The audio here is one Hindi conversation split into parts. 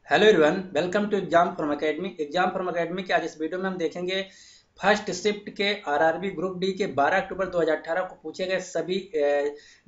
Hello everyone, welcome to exam form academy. Exam form academy के आज इस वीडियो में हम देखेंगे फर्स्ट शिफ्ट के आरआरबी ग्रुप डी के 12 अक्टूबर 2018 को पूछे गए सभी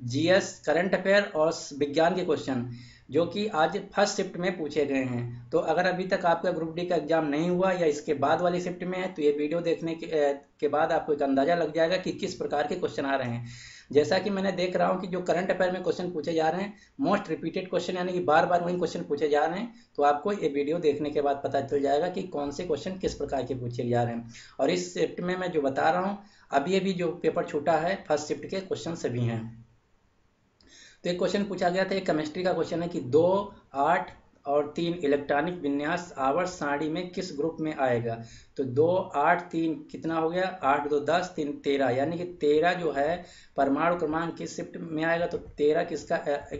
जीएस करंट अफेयर और विज्ञान के क्वेश्चन जो कि आज फर्स्ट शिफ्ट में पूछे गए हैं। तो अगर अभी तक आपका ग्रुप डी का एग्जाम नहीं हुआ या इसके बाद वाली शिफ्ट में है तो ये वीडियो देखने के बाद आपको एक अंदाजा लग जाएगा कि किस प्रकार के क्वेश्चन आ रहे हैं। जैसा कि मैंने देख रहा हूं कि जो करंट अफेयर में क्वेश्चन पूछे जा रहे हैं मोस्ट रिपीटेड क्वेश्चन, यानी कि बार बार वही क्वेश्चन पूछे जा रहे हैं, तो आपको ये वीडियो देखने के बाद पता चल जाएगा कि कौन से क्वेश्चन किस प्रकार के पूछे जा रहे हैं। और इस शिफ्ट में मैं जो बता रहा हूँ अभी अभी जो पेपर छूटा है फर्स्ट शिफ्ट के क्वेश्चन सभी हैं। तो एक क्वेश्चन पूछा गया था, एक केमिस्ट्री का क्वेश्चन है कि 2, 8 और 3 इलेक्ट्रॉनिक विन्यास आवर्त सारणी में किस ग्रुप में आएगा। तो 2, 8, 3 कितना हो गया, 8 2 10, 3 13, यानी कि 13 जो है परमाणु क्रमांक किस शिफ्ट में आएगा। तो 13 किसका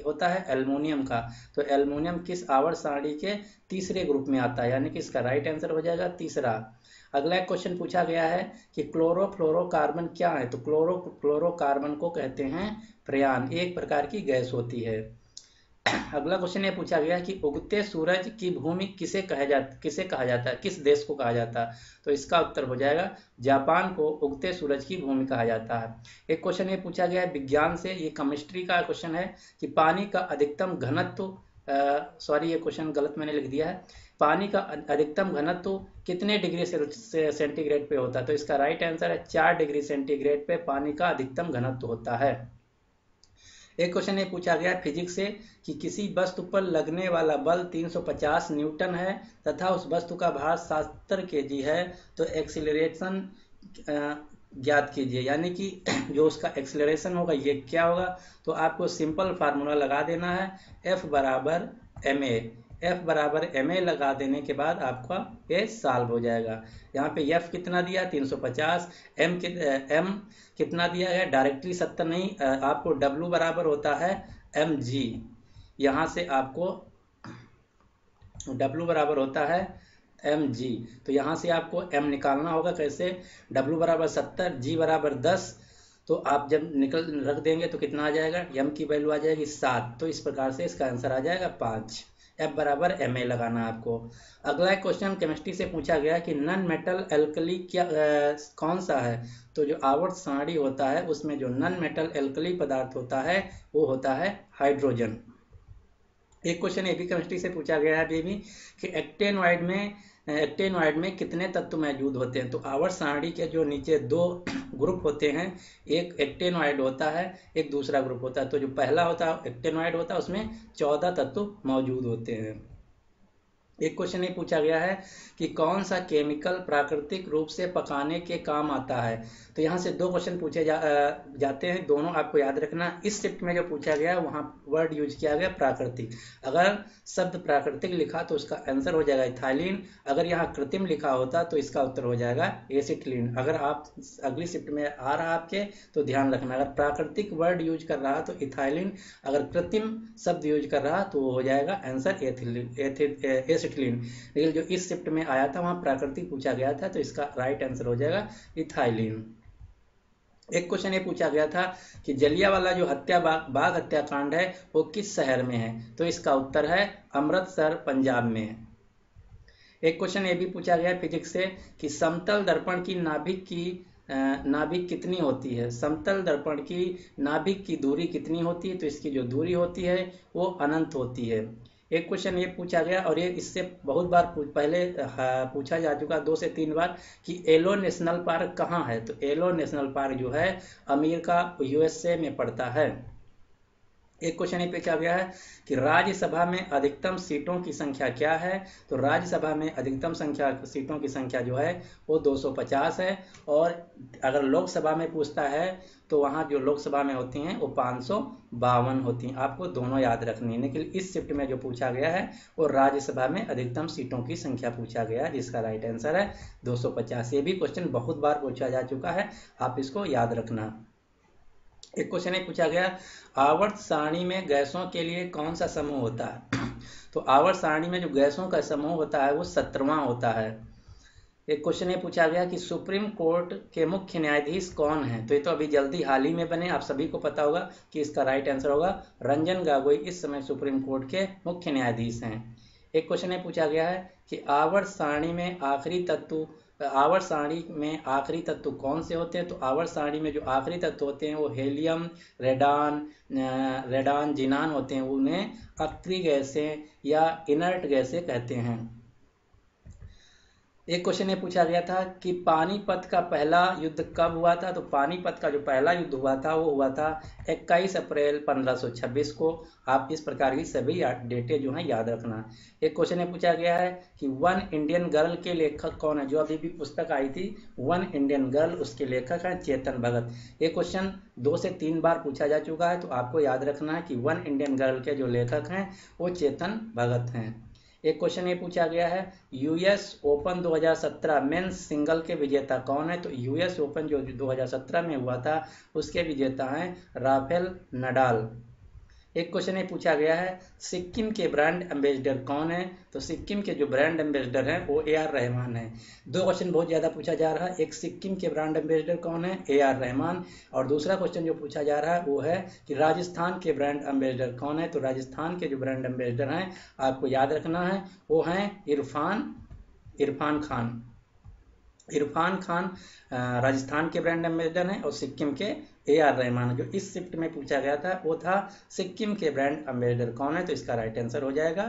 होता है, एल्युमिनियम का। तो एल्युमिनियम किस आवर्त सारणी के तीसरे ग्रुप में आता है, यानी कि इसका राइट आंसर हो जाएगा तीसरा। अगला एक क्वेश्चन पूछा गया है कि क्लोरोफ्लोरोकार्बन क्या है। तो क्लोरोफ्लोरोकार्बन को कहते हैं फ्रेयान, एक प्रकार की गैस होती है। अगला क्वेश्चन ये पूछा गया कि उगते सूरज की भूमि किसे कहा जाता है, किस देश को कहा जाता है। तो इसका उत्तर हो जाएगा जापान को उगते सूरज की भूमि कहा जाता है। एक क्वेश्चन ये पूछा गया है विज्ञान से, ये केमिस्ट्री का क्वेश्चन है कि पानी का अधिकतम घनत्व, ये क्वेश्चन गलत मैंने लिख दिया है। पानी का अधिकतम घनत्व कितने डिग्री सेंटीग्रेड पे होता है। तो इसका राइट आंसर है 4 डिग्री सेंटीग्रेड पे पानी का अधिकतम घनत्व होता है। एक क्वेश्चन ये पूछा गया फिजिक्स से कि किसी वस्तु पर लगने वाला बल 350 न्यूटन है तथा उस वस्तु का भार 70 केजी है, तो एक्सीलरेशन ज्ञात कीजिए, यानी कि जो उसका एक्सीलरेशन होगा ये क्या होगा। तो आपको सिंपल फार्मूला लगा देना है, F बराबर ma। F बराबर ma लगा देने के बाद आपका ये सॉल्व हो जाएगा। यहाँ पे F कितना दिया 350, M कितना दिया है डायरेक्टली 70 नहीं, आपको W बराबर होता है mg। यहाँ से आपको W बराबर होता है mg, तो यहाँ से आपको m निकालना होगा। कैसे, W बराबर 70, g बराबर 10, तो आप जब निकल रख देंगे तो कितना आ जाएगा, m की वैल्यू आ जाएगी 7। तो इस प्रकार से इसका आंसर आ जाएगा 5। F बराबर ma लगाना आपको। अगला एक क्वेश्चन केमिस्ट्री से पूछा गया कि नन मेटल एल्कली क्या कौन सा है। तो जो आवर्त सारणी होता है उसमें जो नन मेटल एल्कली पदार्थ होता है वो होता है हाइड्रोजन। एक क्वेश्चन ये भी केमिस्ट्री से पूछा गया है अभी भी कि एक्टेनॉइड में कितने तत्व मौजूद होते हैं। तो आवर्त सारणी के जो नीचे 2 ग्रुप होते हैं, एक एक्टेनॉइड होता है, एक दूसरा ग्रुप होता है। तो जो पहला होता है एक्टेनॉइड होता है उसमें 14 तत्व मौजूद होते हैं। एक क्वेश्चन ये पूछा गया है कि कौन सा केमिकल प्राकृतिक रूप से पकाने के काम आता है। तो यहाँ से 2 क्वेश्चन पूछे जाते हैं, दोनों आपको याद रखना। इस शिफ्ट में जो पूछा गया वहाँ वर्ड यूज किया गया प्राकृतिक। अगर शब्द प्राकृतिक लिखा तो उसका आंसर हो जाएगा इथाइलिन, अगर यहाँ कृत्रिम लिखा होता तो इसका उत्तर हो जाएगा एसिटिलीन। अगर आप अगली शिफ्ट में आ रहा आपके तो ध्यान रखना, अगर प्राकृतिक वर्ड यूज कर रहा तो इथाइलिन, अगर कृत्रिम शब्द यूज कर रहा तो वो हो जाएगा आंसर एसिटिलीन। लेकिन जो इस शिफ्ट में आया था वहां प्राकृतिक पूछा गया था, तो इसका राइट आंसर हो जाएगा इथाइलिन। एक क्वेश्चन ये पूछा गया था कि जलियांवाला जो बाग हत्याकांड है वो किस शहर में है। तो इसका उत्तर है अमृतसर, पंजाब में है। एक क्वेश्चन ये भी पूछा गया फिजिक्स से कि समतल दर्पण की नाभिक कितनी होती है। समतल दर्पण की नाभिक की दूरी कितनी होती है। तो इसकी जो दूरी होती है वो अनंत होती है। एक क्वेश्चन ये पूछा गया और ये इससे बहुत बार पहले पूछा जा चुका 2 से 3 बार कि येलो नेशनल पार्क कहाँ है। तो येलो नेशनल पार्क जो है अमेरिका यूएसए में पड़ता है। एक क्वेश्चन ये पूछा गया है कि राज्यसभा में अधिकतम सीटों की संख्या क्या है। तो राज्यसभा में अधिकतम सीटों की संख्या जो है वो 250 है, और अगर लोकसभा में पूछता है तो वहाँ जो लोकसभा में होती हैं वो 552 होती हैं। आपको दोनों याद रखनी है, लेकिन इस शिफ्ट में जो पूछा गया है वो राज्यसभा में अधिकतम सीटों की संख्या पूछा गया है, जिसका राइट आंसर है 250। ये भी क्वेश्चन बहुत बार पूछा जा चुका है, आप इसको याद रखना। एक क्वेश्चन ये पूछा गया आवर्त सारणी में गैसों के लिए कौन सा समूह होता है। तो आवर्त सारणी में जो गैसों का समूह होता है वो 17वां होता है। एक क्वेश्चन ये पूछा गया कि सुप्रीम कोर्ट के मुख्य न्यायाधीश कौन हैं। तो ये तो अभी जल्दी हाल ही में बने, आप सभी को पता होगा कि इसका राइट आंसर होगा रंजन गोगोई, इस समय सुप्रीम कोर्ट के मुख्य न्यायाधीश हैं। एक क्वेश्चन ये पूछा गया है कि आवर्त सारणी में आखिरी तत्व कौन से होते हैं? तो आवर्त सारणी में जो आखिरी तत्व होते हैं वो हेलियम, रेडान, जिनान होते हैं। उन्हें अक्रिय गैसें या इनर्ट गैसें कहते हैं। एक क्वेश्चन ये पूछा गया था कि पानीपत का पहला युद्ध कब हुआ था? तो पानीपत का जो पहला युद्ध हुआ था वो हुआ था 21 अप्रैल 1526 को। आप इस प्रकार की सभी डेटें जो हैं याद रखना। एक क्वेश्चन ये पूछा गया है कि वन इंडियन गर्ल के लेखक कौन है? जो अभी भी पुस्तक आई थी वन इंडियन गर्ल, उसके लेखक हैं चेतन भगत। ये क्वेश्चन 2 से 3 बार पूछा जा चुका है, तो आपको याद रखना है कि वन इंडियन गर्ल के जो लेखक हैं वो चेतन भगत हैं। एक क्वेश्चन ये पूछा गया है यूएस ओपन 2017 मेंस सिंगल के विजेता कौन है? तो यूएस ओपन जो 2017 में हुआ था उसके विजेता हैं राफेल नडाल। एक क्वेश्चन ये पूछा गया है सिक्किम के ब्रांड एम्बेसडर कौन है? तो सिक्किम के जो ब्रांड एम्बेसडर हैं वो AR रहमान है। 2 क्वेश्चन बहुत ज़्यादा पूछा जा रहा है, एक सिक्किम के ब्रांड एम्बेसडर कौन है? AR रहमान। और दूसरा क्वेश्चन जो पूछा जा रहा है वो है कि राजस्थान के ब्रांड एम्बेसडर कौन है? तो राजस्थान के जो ब्रांड एम्बेसडर हैं आपको याद रखना है वो हैं इरफान खान। इरफान खान राजस्थान के ब्रांड एम्बेसडर हैं और सिक्किम के AR रहमान। जो इस शिफ्ट में पूछा गया था वो था सिक्किम के ब्रांड एम्बेसडर कौन है? तो इसका राइट आंसर हो जाएगा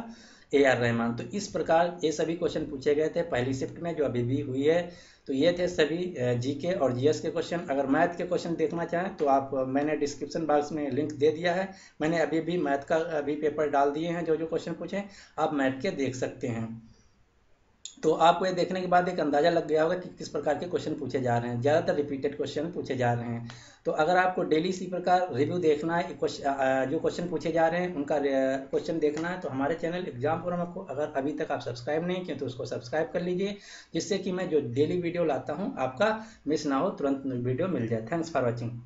AR रहमान। तो इस प्रकार ये सभी क्वेश्चन पूछे गए थे पहली शिफ्ट में जो अभी भी हुई है। तो ये थे सभी GK और GS के क्वेश्चन। अगर मैथ के क्वेश्चन देखना चाहें तो आप मैंने डिस्क्रिप्शन बॉक्स में लिंक दे दिया है। मैंने अभी भी मैथ का अभी पेपर डाल दिए हैं, जो क्वेश्चन पूछे आप मैथ के देख सकते हैं। तो आपको ये देखने के बाद एक अंदाजा लग गया होगा कि किस प्रकार के क्वेश्चन पूछे जा रहे हैं। ज़्यादातर रिपीटेड क्वेश्चन पूछे जा रहे हैं। तो अगर आपको डेली इसी प्रकार रिव्यू देखना है, जो क्वेश्चन पूछे जा रहे हैं उनका क्वेश्चन देखना है, तो हमारे चैनल एग्जाम फोरम को अगर अभी तक आप सब्सक्राइब नहीं किए तो उसको सब्सक्राइब कर लीजिए, जिससे कि मैं जो डेली वीडियो लाता हूँ आपका मिस ना हो, तुरंत वीडियो मिल जाए। Thanks for watching.